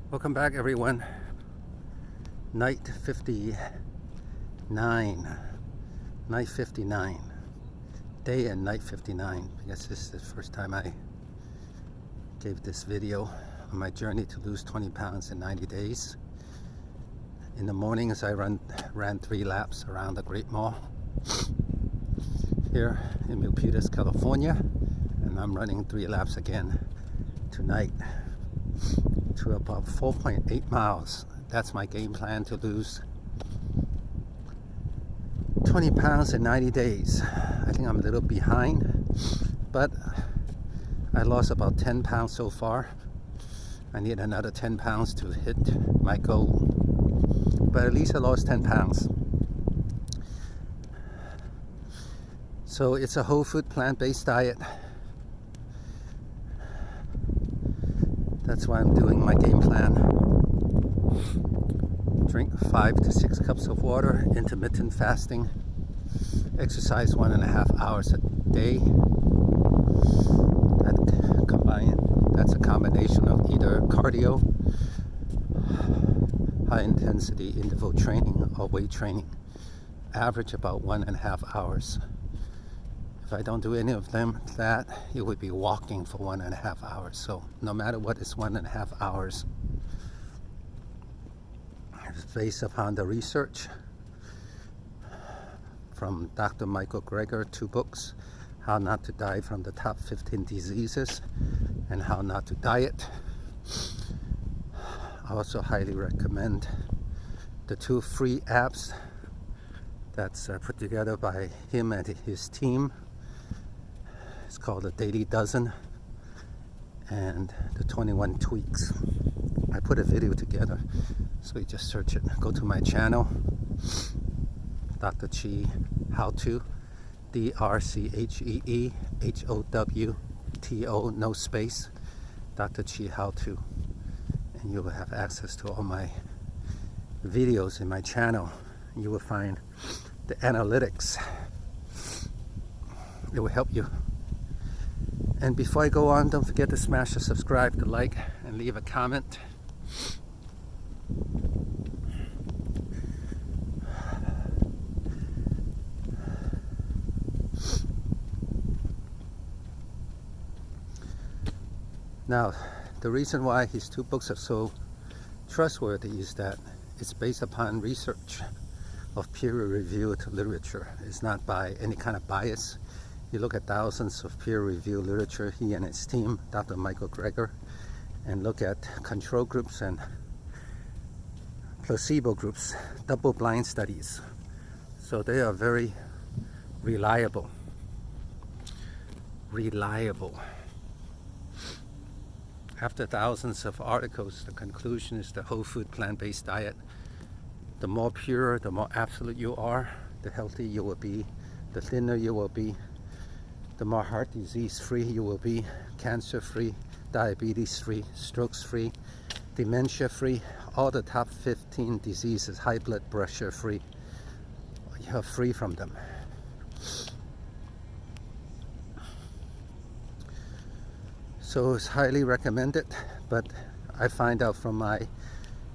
Welcome back, everyone. Night 59. Night 59. Day and night 59. I guess this is the first time I gave this video on my journey to lose 20 pounds in 90 days. In the mornings, I ran 3 laps around the Great Mall here in Milpitas, California. And I'm running 3 laps again tonight to about 4.8 miles. That's my game plan, to lose 20 pounds in 90 days. I think I'm a little behind, but I lost about 10 pounds so far. I need another 10 pounds to hit my goal, but at least I lost 10 pounds. So it's a whole food plant-based diet. That's why I'm doing my game plan. Drink 5 to 6 cups of water, intermittent fasting, exercise 1.5 hours a day. That's a combination of either cardio, high intensity interval training, or weight training. Average about 1.5 hours. If I don't do any of that, it would be walking for 1.5 hours. So no matter what, it's 1.5 hours. It's based upon the research from Dr. Michael Greger, 2 books, How Not to Die from the Top 15 Diseases and How Not to Diet. I also highly recommend the 2 free apps that's put together by him and his team. It's called the Daily Dozen and the 21 Tweaks. I put a video together, so you just search it. Go to my channel, Dr. Chee How To, DRCHEEHOWTO, no space, Dr. Chee How To, and you will have access to all my videos in my channel. You will find the analytics. It will help you. And before I go on, don't forget to smash the subscribe, the like, and leave a comment. Now, the reason why his 2 books are so trustworthy is that it's based upon research of peer-reviewed literature. It's not by any kind of bias. You look at thousands of peer-reviewed literature, he and his team, Dr. Michael Greger, and look at control groups and placebo groups, double-blind studies. So they are very reliable. After thousands of articles, the conclusion is the whole food plant-based diet. The more pure, the more absolute you are, the healthier you will be, the thinner you will be, the more heart disease free you will be, cancer free, diabetes free, strokes free, dementia free, all the top 15 diseases, high blood pressure free. You're free from them. So it's highly recommended, but I find out from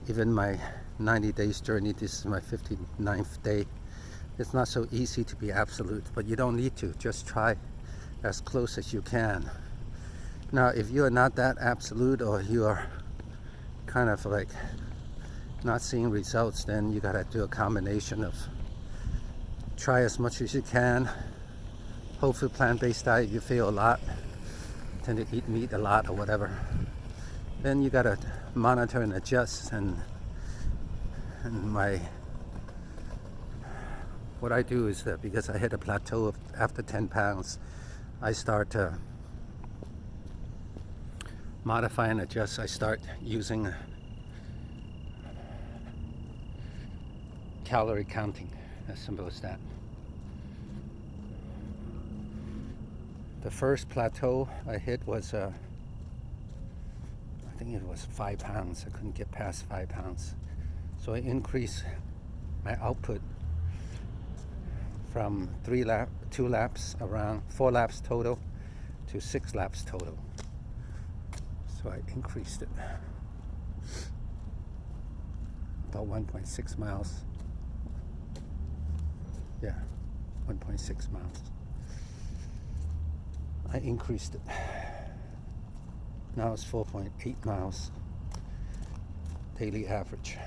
even my 90 days journey, this is my 59th day, it's not so easy to be absolute, but you don't need to. Just try as close as you can. Now, if you are not that absolute, or you are kind of like not seeing results, then you gotta do a combination of try as much as you can. Whole food plant-based diet, you fail a lot, tend to eat meat a lot or whatever, then you gotta monitor and adjust. And what I do is that because I hit a plateau of after 10 pounds, I start to modify and adjust. I start using calorie counting, as simple as that. The first plateau I hit was, I think it was 5 pounds. I couldn't get past 5 pounds. So I increased my output from 2 laps, around 4 laps total, to 6 laps total. So I increased it. about 1.6 miles. Yeah, 1.6 miles. I increased it. Now it's 4.8 miles daily average.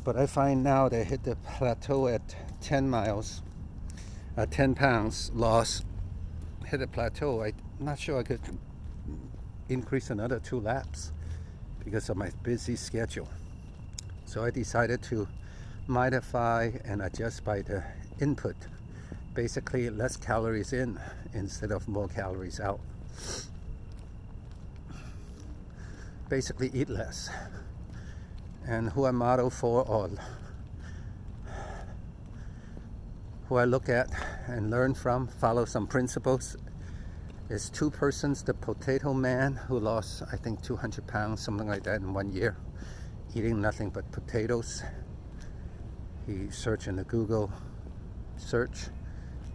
But I find now they hit the plateau at 10 miles, 10 pounds loss, hit a plateau. I'm not sure I could increase another 2 laps because of my busy schedule. So I decided to modify and adjust by the input. Basically, less calories in instead of more calories out. Basically, eat less. And who I model for, or who I look at and learn from, follow some principles, is 2 persons. The potato man who lost, I think, 200 pounds, something like that in 1 year, eating nothing but potatoes. He searched in the Google search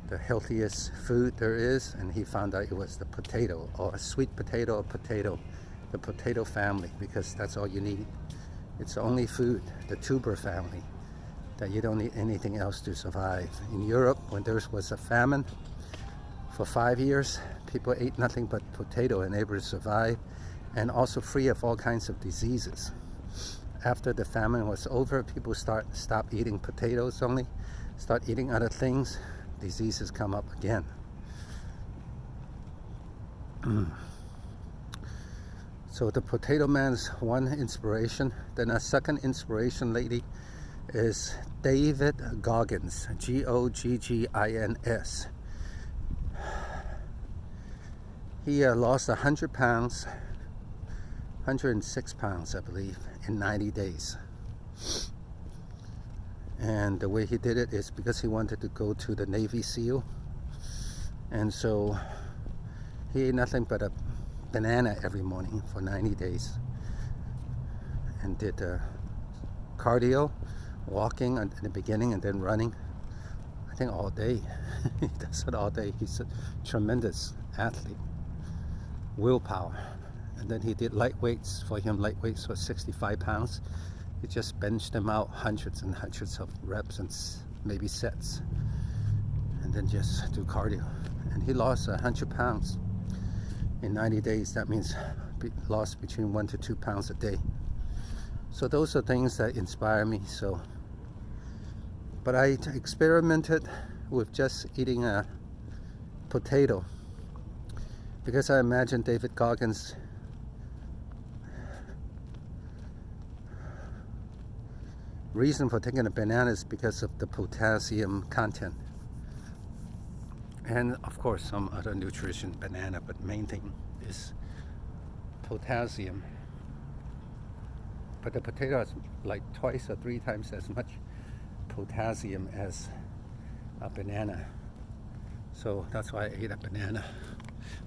the healthiest food there is, and he found out it was the potato, or a sweet potato or potato, the potato family, because that's all you need. It's the only food, the tuber family, that you don't need anything else to survive. In Europe, when there was a famine for 5 years, people ate nothing but potato and able to survive, and also free of all kinds of diseases. After the famine was over, people stop eating potatoes only, start eating other things, diseases come up again. So the potato man's one inspiration. Then a second inspiration lately is David Goggins, Goggins. He lost 100 pounds, 106 pounds, I believe, in 90 days. And the way he did it is because he wanted to go to the Navy SEAL. And so he ate nothing but a banana every morning for 90 days. And did cardio, walking in the beginning, and then running, I think all day. He does it all day. He's a tremendous athlete. Willpower. And then he did light weights. For him, light weights was 65 pounds. He just benched them out, hundreds and hundreds of reps and maybe sets, and then just do cardio. And he lost 100 pounds in 90 days. That means lost between 1 to 2 pounds a day. So those are things that inspire me. So, but I experimented with just eating a potato, because I imagine David Goggins reason for taking a banana is because of the potassium content, and of course some other nutrition, banana, but main thing is potassium. But the potato has like 2 or 3 times as much potassium as a banana, so that's why I ate a banana,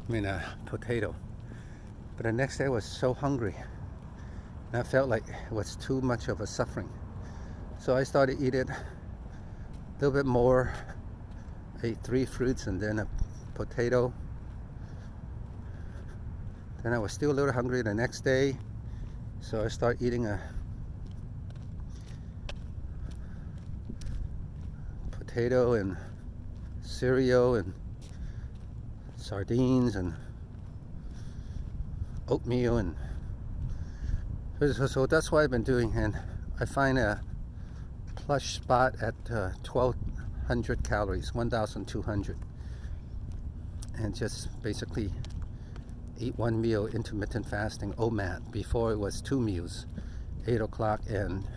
a potato. But the next day I was so hungry, and I felt like it was too much of a suffering. So I started eating a little bit more, ate 3 fruits and then a potato. Then I was still a little hungry the next day, so I started eating a potato and cereal and sardines and oatmeal, and so that's what I've been doing. And I find a plush spot at 1200 calories, 1200, and just basically eat 1 meal, intermittent fasting, OMAD. Before it was 2 meals, 8 o'clock and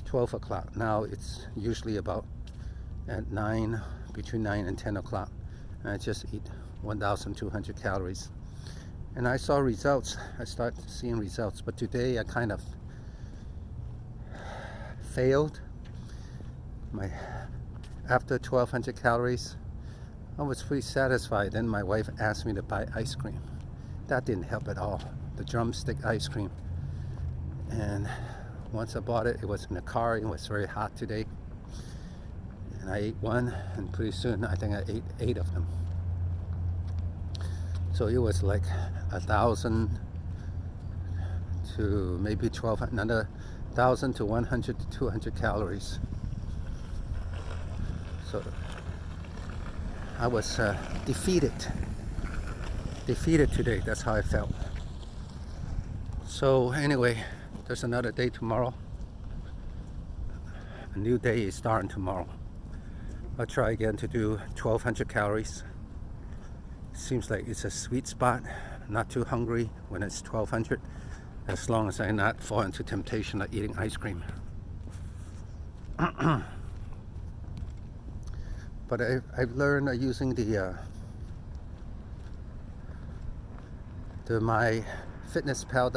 12 o'clock. Now it's usually about at 9, between 9 and 10 o'clock, and I just eat 1200 calories, and I saw results. I started seeing results. But today I kind of failed. After 1200 calories, I was pretty satisfied. Then my wife asked me to buy ice cream. That didn't help at all. The drumstick ice cream. And once I bought it, it was in the car. It was very hot today. And I ate 1, and pretty soon I think I ate 8 of them. So it was like 1,000 to maybe 12, another 1,000 to 100 to 200 calories. So I was defeated today. That's how I felt. So anyway, there's another day tomorrow. A new day is starting tomorrow. I'll try again to do 1,200 calories. Seems like it's a sweet spot. Not too hungry when it's 1,200, as long as I not fall into temptation of eating ice cream. But I've learned using the my FitnessPal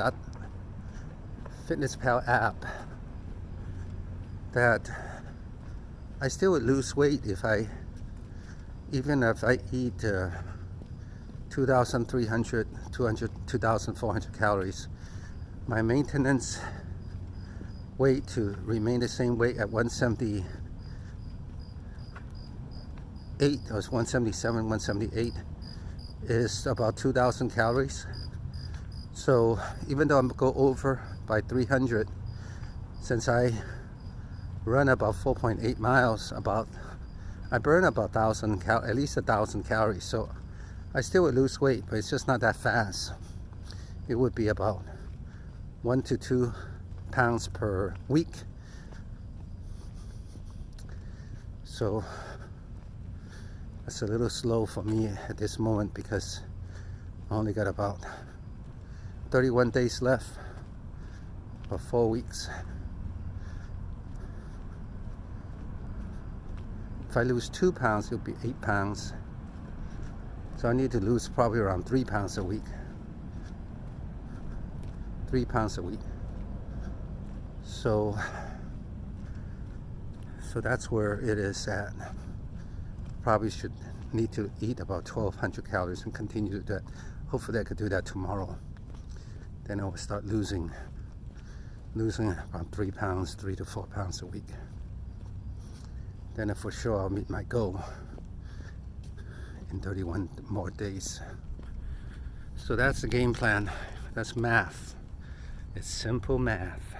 app that I still would lose weight even if I eat 2,300, 2,400 calories. My maintenance weight to remain the same weight at 178 or 177, 178 is about 2,000 calories. So even though I'm go over by 300, since I run about 4.8 miles, I burn about at least 1,000 calories. So I still would lose weight, but it's just not that fast. It would be about 1 to 2 pounds per week. So it's a little slow for me at this moment because I only got about 31 days left, or 4 weeks. If I lose 2 pounds, it'll be 8 pounds. So I need to lose probably around 3 pounds a week. 3 pounds a week. So that's where it is at. Probably should need to eat about 1,200 calories and continue to do that. Hopefully I could do that tomorrow. Then I will start losing about 3 pounds, 3 to 4 pounds a week. Then for sure I'll meet my goal in 31 more days. So that's the game plan. That's math. It's simple math.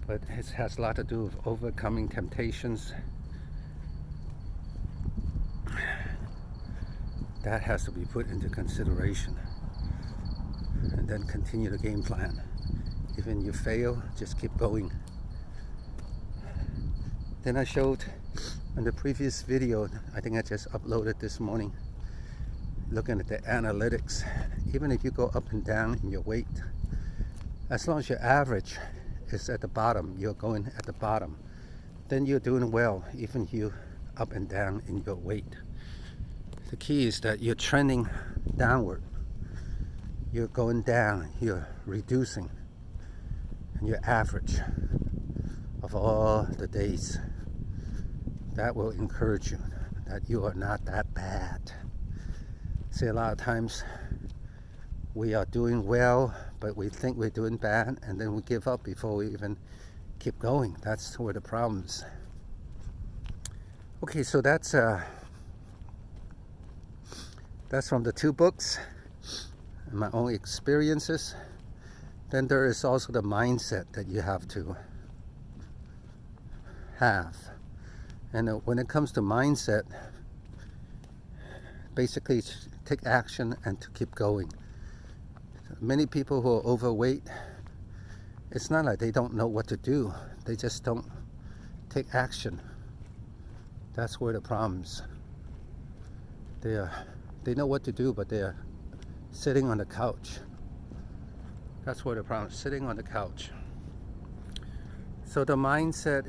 But it has a lot to do with overcoming temptations. That has to be put into consideration. And then continue the game plan. Even you fail, just keep going. Then I showed in the previous video, I think I just uploaded this morning, looking at the analytics. Even if you go up and down in your weight, as long as your average is at the bottom, you're going at the bottom, then you're doing well, even you up and down in your weight. The key is that you're trending downward. You're going down, you're reducing, and your average of all the days. That will encourage you that you are not that bad. See, a lot of times we are doing well, but we think we're doing bad, and then we give up before we even keep going. That's where the problem is. Okay, so that's from the 2 books and my own experiences. Then there is also the mindset that you have to have. And when it comes to mindset, basically take action and to keep going. Many people who are overweight, it's not like they don't know what to do. They just don't take action. That's where the problems. They know what to do, but they are sitting on the couch. That's where the problem is, sitting on the couch. So the mindset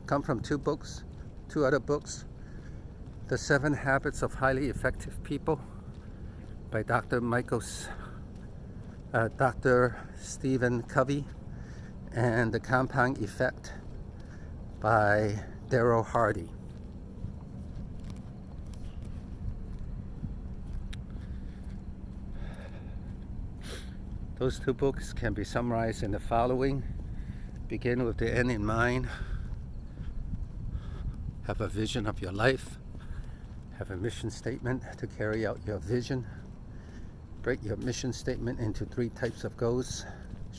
come from 2 books, 2 other books. The 7 Habits of Highly Effective People by Dr. Stephen Covey, and The Compound Effect by Darryl Hardy. Those 2 books can be summarized in the following. Begin with the end in mind. Have a vision of your life. Have a mission statement to carry out your vision. Break your mission statement into 3 types of goals.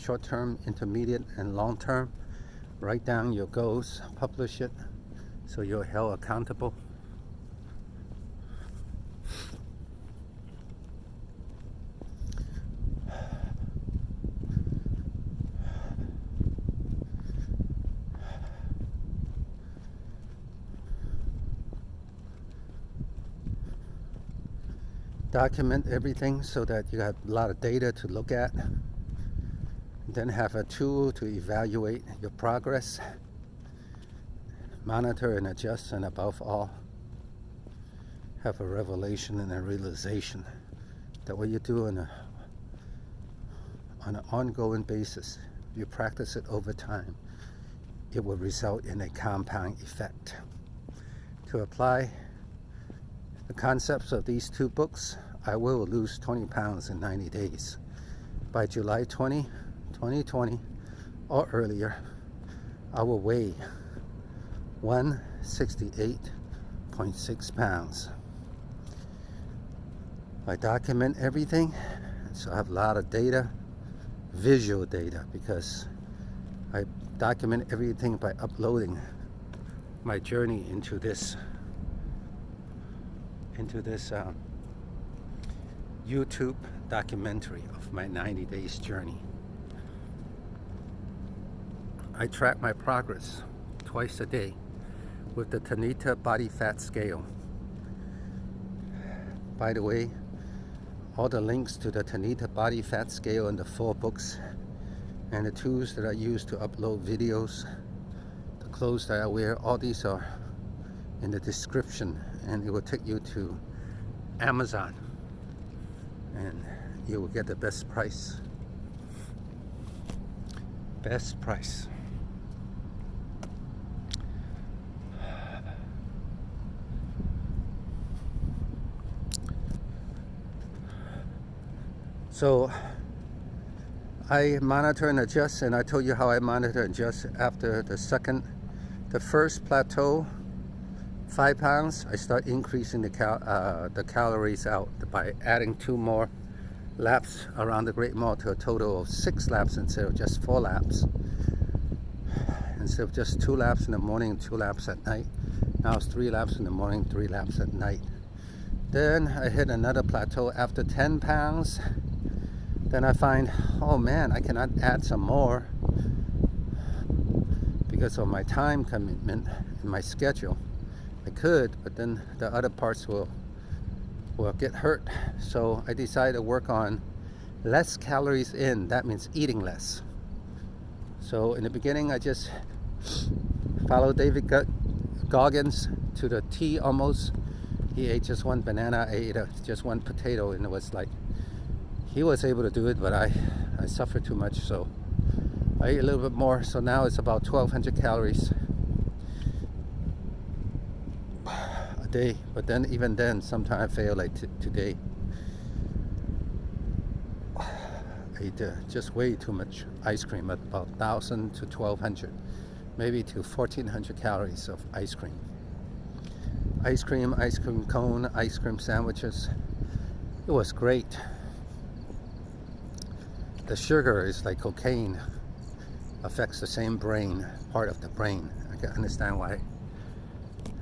short term, intermediate, and long term. Write down your goals, publish it, so you're held accountable. Document everything so that you have a lot of data to look at. Then have a tool to evaluate your progress, monitor and adjust, and above all, have a revelation and a realization that what you do on an ongoing basis, you practice it over time, it will result in a compound effect. To apply the concepts of these two books, I will lose 20 pounds in 90 days. By July 20, 2020 or earlier, I will weigh 168.6 pounds. I document everything, so I have a lot of data, visual data, because I document everything by uploading my journey into this YouTube documentary of my 90 days journey. I track my progress twice a day with the Tanita Body Fat Scale. By the way, all the links to the Tanita Body Fat Scale and the 4 books and the tools that I use to upload videos, the clothes that I wear, all these are in the description, and it will take you to Amazon and you will get the best price. Best price. So I monitor and adjust, and I told you how I monitor and adjust after the first plateau, 5 pounds, I start increasing the calories out by adding 2 more laps around the Great Mall to a total of 6 laps instead of just 4 laps. Instead of just 2 laps in the morning and 2 laps at night, now it's 3 laps in the morning, 3 laps at night. Then I hit another plateau after 10 pounds. Then I find, oh man, I cannot add some more because of my time commitment and my schedule. I could, but then the other parts will get hurt. So I decided to work on less calories in. That means eating less. So in the beginning, I just followed David Goggins to the T almost. He ate just 1 banana, I ate just 1 potato, and it was like, he was able to do it, but I suffered too much, so I ate a little bit more. So now it's about 1,200 calories a day. But then, even then, sometimes I fail, like today. I ate just way too much ice cream, at about 1,000 to 1,200, maybe to 1,400 calories of ice cream. Ice cream cone, ice cream sandwiches. It was great. The sugar is like cocaine, affects the same brain, part of the brain. I can understand why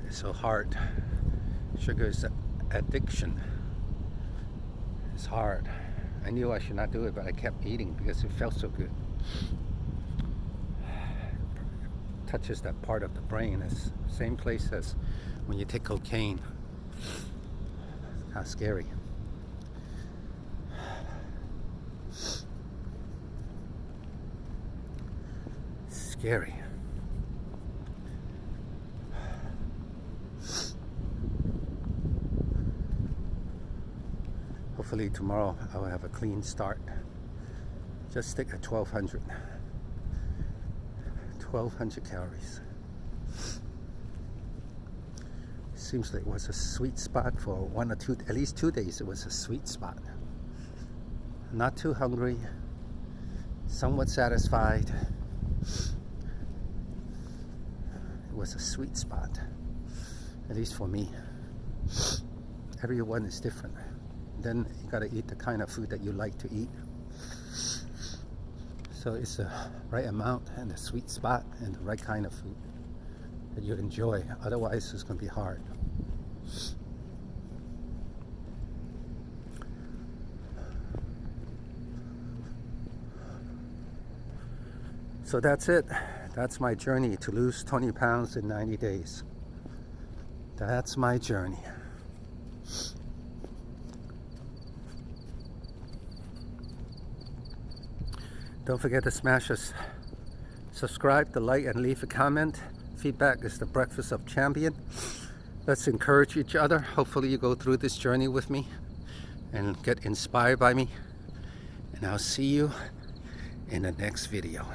it's so hard. Sugar is addiction. It's hard. I knew I should not do it, but I kept eating because it felt so good. It touches that part of the brain. It's the same place as when you take cocaine. How scary. Scary. Hopefully tomorrow I will have a clean start. Just stick at 1,200. 1,200 calories. Seems like it was a sweet spot for 1 or 2, at least 2 days. It was a sweet spot. Not too hungry, somewhat satisfied. It was a sweet spot, at least for me. Everyone is different. Then you gotta eat the kind of food that you like to eat. So it's the right amount and the sweet spot and the right kind of food that you enjoy. Otherwise, it's going to be hard. So that's it. That's my journey to lose 20 pounds in 90 days. That's my journey. Don't forget to smash us, subscribe, to like, and leave a comment. Feedback is the breakfast of champion. Let's encourage each other. Hopefully you go through this journey with me and get inspired by me. And I'll see you in the next video.